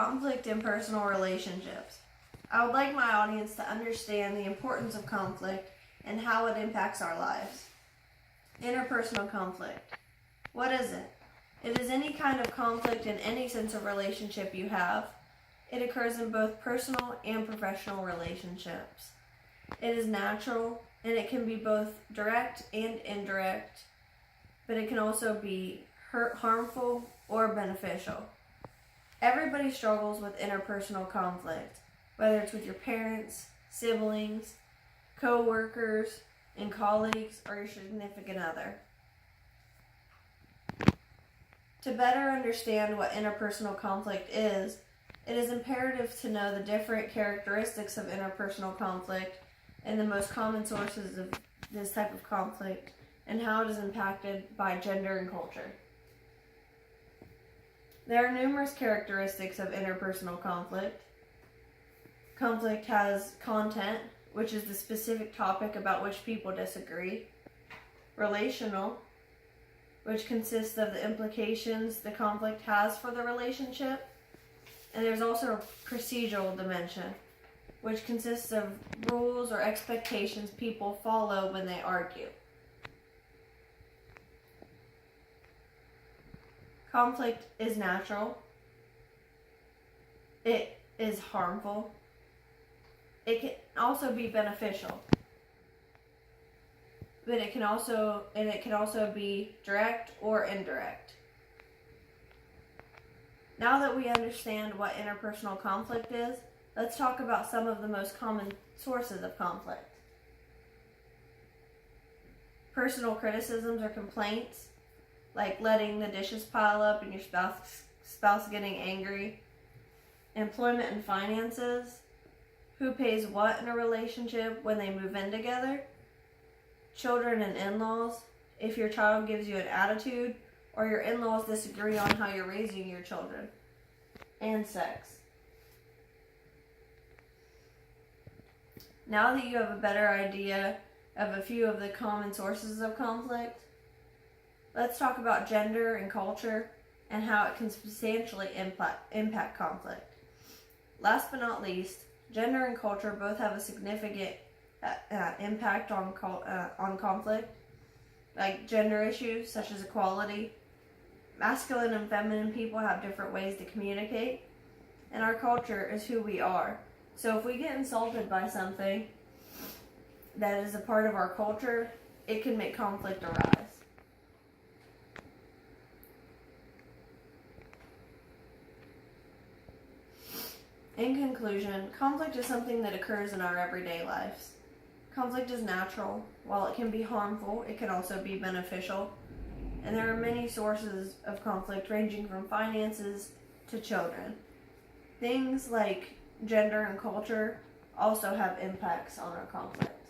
Conflict in personal relationships. I would like my audience to understand the importance of conflict and how it impacts our lives. Interpersonal conflict. What is it? It is any kind of conflict in any sense of relationship you have. It occurs in both personal and professional relationships. It is natural, and it can be both direct and indirect, but it can also be harmful or beneficial. Everybody struggles with interpersonal conflict, whether it's with your parents, siblings, co-workers, and colleagues, or your significant other. To better understand what interpersonal conflict is, it is imperative to know the different characteristics of interpersonal conflict and the most common sources of this type of conflict and how it is impacted by gender and culture. There are numerous characteristics of interpersonal conflict. Conflict has content, which is the specific topic about which people disagree. Relational, which consists of the implications the conflict has for the relationship. And there's also a procedural dimension, which consists of rules or expectations people follow when they argue. Conflict is natural. It is harmful. It can also be beneficial. But it can also be direct or indirect. Now that we understand what interpersonal conflict is, let's talk about some of the most common sources of conflict. Personal criticisms or complaints, like letting the dishes pile up and your spouse getting angry. Employment and finances, who pays what in a relationship when they move in together. Children and in-laws, if your child gives you an attitude or your in-laws disagree on how you're raising your children. And sex. Now that you have a better idea of a few of the common sources of conflict, let's talk about gender and culture and how it can substantially impact conflict. Last but not least, gender and culture both have a significant impact on conflict, like gender issues such as equality. Masculine and feminine people have different ways to communicate, and our culture is who we are. So if we get insulted by something that is a part of our culture, it can make conflict arise. In conclusion, conflict is something that occurs in our everyday lives. Conflict is natural. While it can be harmful, it can also be beneficial. And there are many sources of conflict ranging from finances to children. Things like gender and culture also have impacts on our conflict.